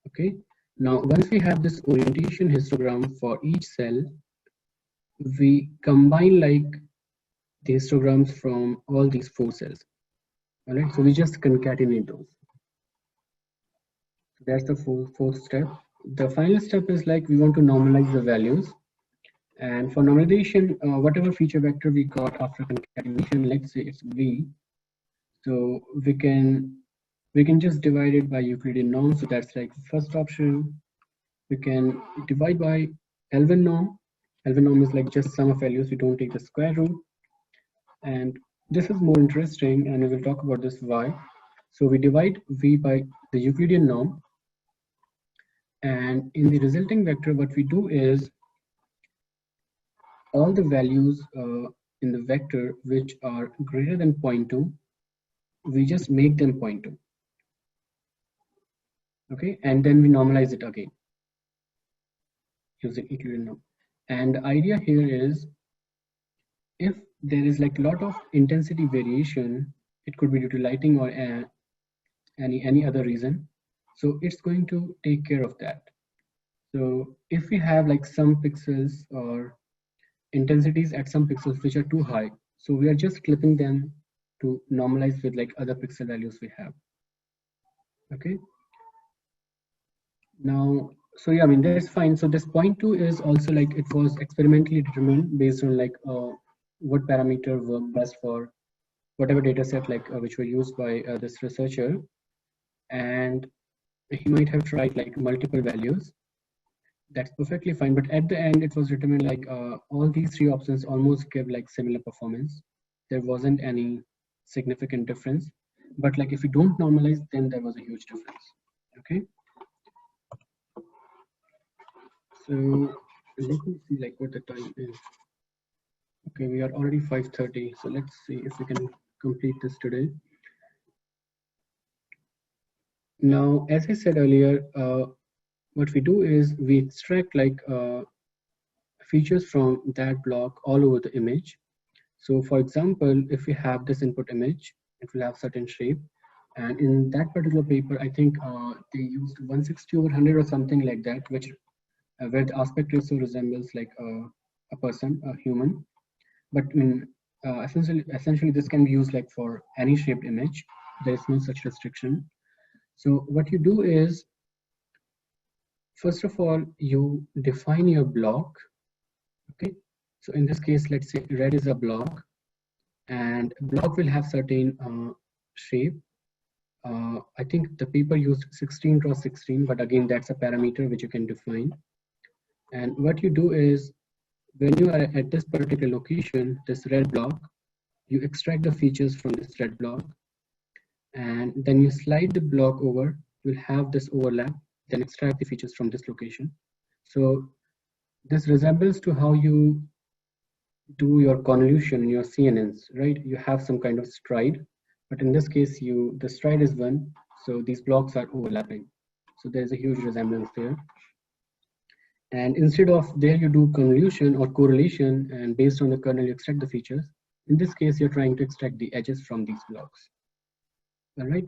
Okay, now once we have this orientation histogram for each cell, we combine like the histograms from all these 4 cells. All right, so we just concatenate those. That's the fourth step. The final step is like we want to normalize the values, and for normalization, whatever feature vector we got after concatenation, let's say it's v, so we can just divide it by Euclidean norm. So that's like the first option. We can divide by Elvin norm. Elvin norm is like just sum of values. We don't take the square root. And this is more interesting, and we will talk about this why. So we divide v by the Euclidean norm, and in the resulting vector, what we do is all the values in the vector which are greater than 0.2, we just make them 0.2. Okay, and then we normalize it again using Euclidean norm. And the idea here is if there is like a lot of intensity variation, it could be due to lighting or any other reason, so it's going to take care of that. So if we have like some pixels or intensities at some pixels which are too high, so we are just clipping them to normalize with like other pixel values we have. Okay, now so yeah, I mean that's fine. So this 0.2 is also like it was experimentally determined based on like what parameter worked best for whatever data set like which were used by this researcher, and he might have tried like multiple values. That's perfectly fine, but at the end it was determined like all these 3 options almost give like similar performance. There wasn't any significant difference, but like if you don't normalize, then there was a huge difference. Okay, so let me see like what the time is. Okay, we are already 5:30, so let's see if we can complete this today. Now, as I said earlier, what we do is we extract like features from that block all over the image. So for example, if we have this input image, it will have certain shape. And in that particular paper, I think they used 160/100 or something like that, which where the aspect ratio resembles like a person, a human. But I mean, essentially this can be used like for any shaped image. There is no such restriction. So what you do is, first of all, you define your block. Okay, so in this case, let's say red is a block, and block will have certain shape. I think the paper used 16x16, but again, that's a parameter which you can define. And what you do is, when you are at this particular location, this red block, you extract the features from this red block, and then you slide the block over, you'll have this overlap, then extract the features from this location. So this resembles to how you do your convolution in your CNNs, right? You have some kind of stride, but in this case, the stride is 1, so these blocks are overlapping. So there's a huge resemblance there. And instead of there you do convolution or correlation, and based on the kernel you extract the features. In this case, you're trying to extract the edges from these blocks. All right.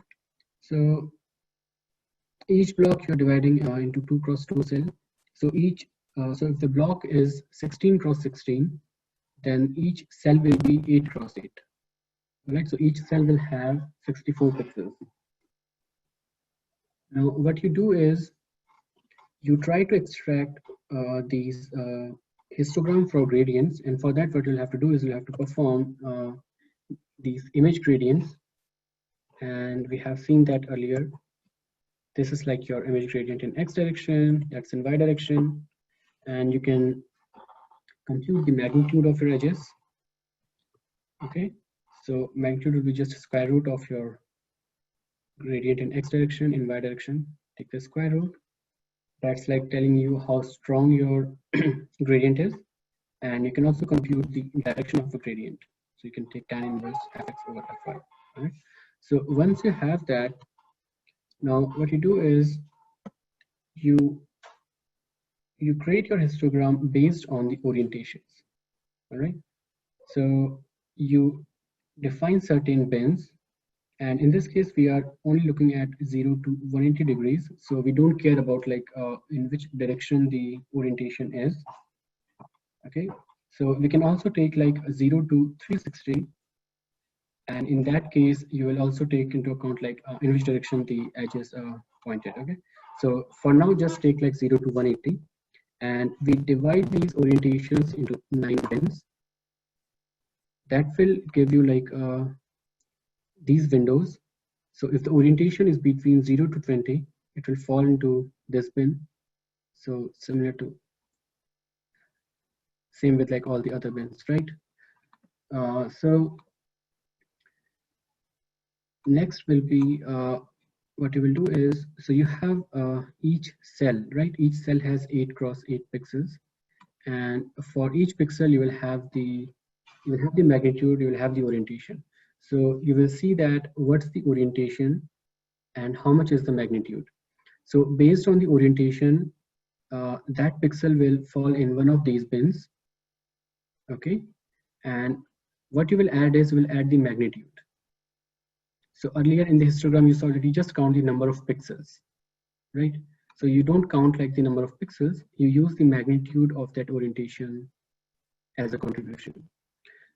So each block you're dividing into 2x2 cell. So so if the block is 16x16, then each cell will be 8x8. All right. So each cell will have 64 pixels. Now what you do is you try to extract these histogram for gradients, and for that what you'll have to do is you'll have to perform these image gradients, and we have seen that earlier. This is like your image gradient in X direction, that's in Y direction, and you can compute the magnitude of your edges. Okay, so magnitude will be just square root of your gradient in X direction, in Y direction. Take the square root. That's like telling you how strong your gradient is. And you can also compute the direction of the gradient. So you can take tan inverse fx over fy. All right. So once you have that, now what you do is you create your histogram based on the orientations. All right. So you define certain bins, and in this case we are only looking at 0 to 180 degrees. So we don't care about like in which direction the orientation is. Okay. So we can also take like 0 to 360. And in that case, you will also take into account like in which direction the edges are pointed. Okay. So for now, just take like 0 to 180. And we divide these orientations into 9 bins. That will give you like these windows. So if the orientation is between 0 to 20, it will fall into this bin. So similar to same with like all the other bins, right? So next will be what you will do is, so you have each cell, right? Each cell has 8 cross 8 pixels, and for each pixel you will have the magnitude, you will have the orientation. So you will see that what's the orientation and how much is the magnitude. So based on the orientation, that pixel will fall in one of these bins. Okay, and what you will add is will add the magnitude. So earlier in the histogram, you saw that you just count the number of pixels, right? So you don't count like the number of pixels, you use the magnitude of that orientation as a contribution.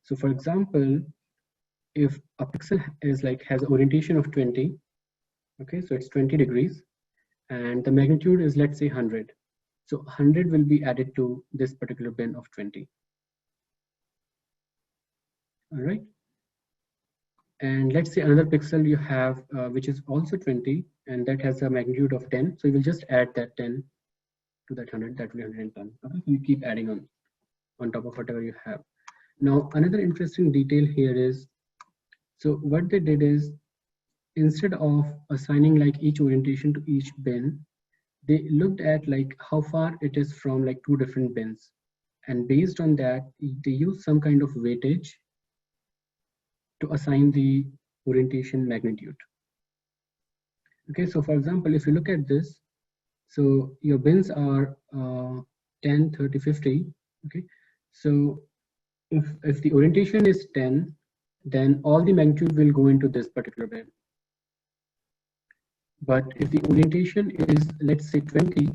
So for example, if a pixel is like has orientation of 20, okay, so it's 20 degrees, and the magnitude is, let's say, 100. So 100 will be added to this particular bin of 20. All right. And let's say another pixel you have, which is also 20, and that has a magnitude of 10. So you will just add that 10 to that 100, that will be 110. Okay, so you keep adding on top of whatever you have. Now, another interesting detail here is, so what they did is, instead of assigning like each orientation to each bin, they looked at like how far it is from like 2 different bins. And based on that, they use some kind of weightage to assign the orientation magnitude. Okay, so for example, if you look at this, so your bins are 10, 30, 50. Okay, so if the orientation is 10, then all the magnitude will go into this particular bin. But if the orientation is, let's say, 20,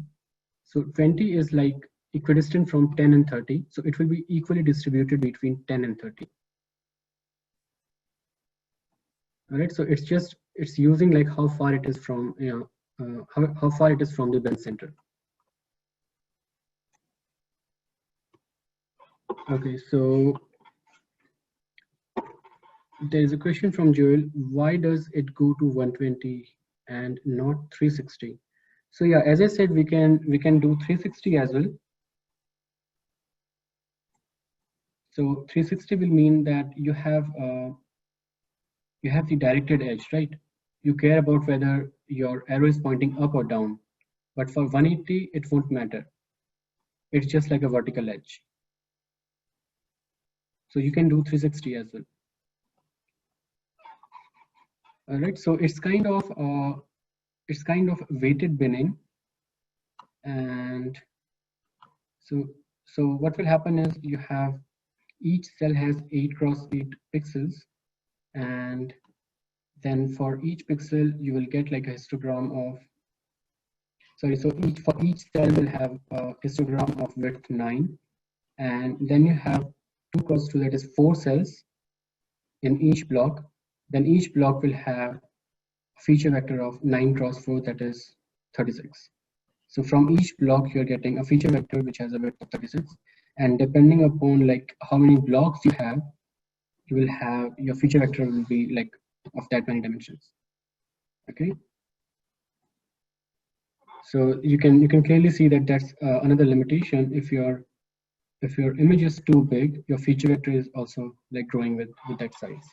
so 20 is like equidistant from 10 and 30, so it will be equally distributed between 10 and 30. All right, so it's using like how far it is from, you know, how far it is from the bin center. Okay, so there is a question from Joel. Why does it go to 120 and not 360? So yeah, as I said, we can do 360 as well. So 360 will mean that you have the directed edge, right? You care about whether your arrow is pointing up or down. But for 180, it won't matter. It's just like a vertical edge. So you can do 360 as well. All right, so it's kind of weighted binning, and so what will happen is you have each cell has 8 cross 8 pixels, and then for each pixel you will get like a histogram of, sorry, so for each cell will have a histogram of width 9, and then you have 2 cross 2, that is 4 cells in each block. Then each block will have a feature vector of 9 cross 4, that is 36. So from each block you're getting a feature vector which has a width of 36, and depending upon like how many blocks you have, you will have your feature vector will be like of that many dimensions. Okay. So you can clearly see that that's another limitation. If your image is too big, your feature vector is also like growing with that size.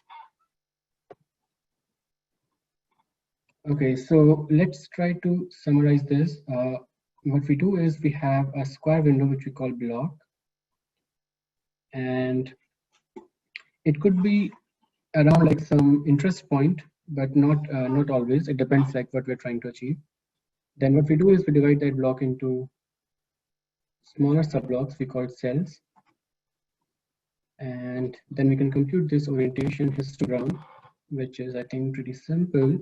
Okay, so let's try to summarize this. What we do is we have a square window which we call block, and it could be around like some interest point, but not always. It depends like what we're trying to achieve. Then what we do is we divide that block into smaller subblocks. We call it cells, and then we can compute this orientation histogram, which is I think pretty simple.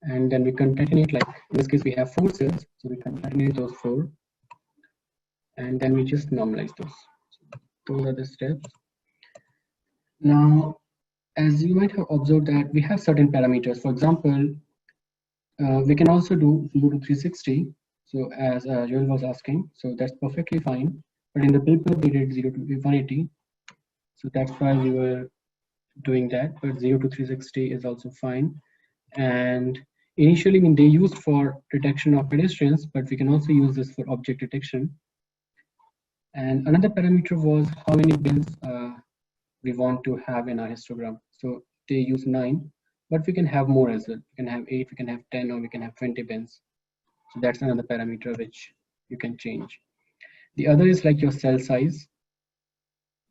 And then we concatenate, like in this case we have 4 cells, so we concatenate those 4, and then we just normalize those. Those are the steps. Now, as you might have observed that we have certain parameters. For example, we can also do 0 to 360. So as Joel was asking, so that's perfectly fine. But in the paper, we did 0 to 180. So that's why we were doing that. But 0 to 360 is also fine. And initially, I mean, they used for detection of pedestrians, but we can also use this for object detection. And another parameter was how many bins we want to have in our histogram. So they use 9, but we can have more as well. We can have 8, we can have 10, or we can have 20 bins. So that's another parameter which you can change. The other is like your cell size.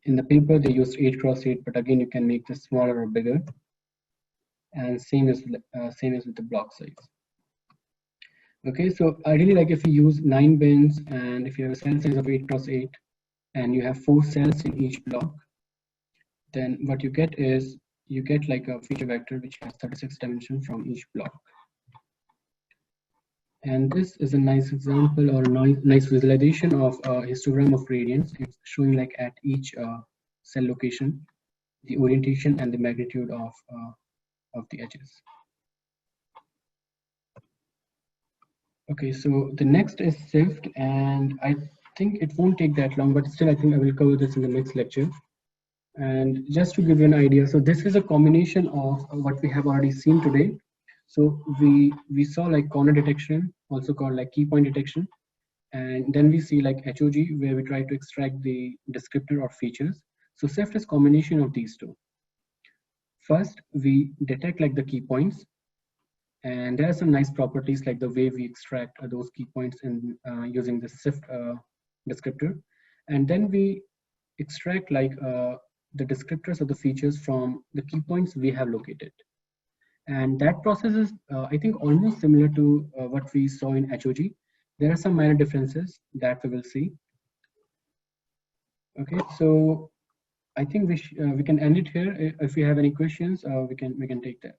In the paper, they used 8 cross 8, but again, you can make this smaller or bigger. And same as with the block size. Okay, so ideally, like if you use 9 bins and if you have a cell size of 8 cross 8 and you have 4 cells in each block, then what you get is you get like a feature vector which has 36 dimensions from each block. And this is a nice example or nice visualization of a histogram of gradients. It's showing like at each cell location the orientation and the magnitude of the edges. Okay, so the next is SIFT, and I think it won't take that long, but still I think I will cover this in the next lecture. And just to give you an idea, so this is a combination of what we have already seen today. So we saw like corner detection, also called like key point detection. And then we see like HOG, where we try to extract the descriptor or features. So SIFT is combination of these two. First, we detect like the key points. And there are some nice properties like the way we extract those key points in using the SIFT descriptor. And then we extract like the descriptors of the features from the key points we have located. And that process is, I think, almost similar to what we saw in HOG. There are some minor differences that we will see. Okay, so I think we can end it here. If you have any questions, we can take that.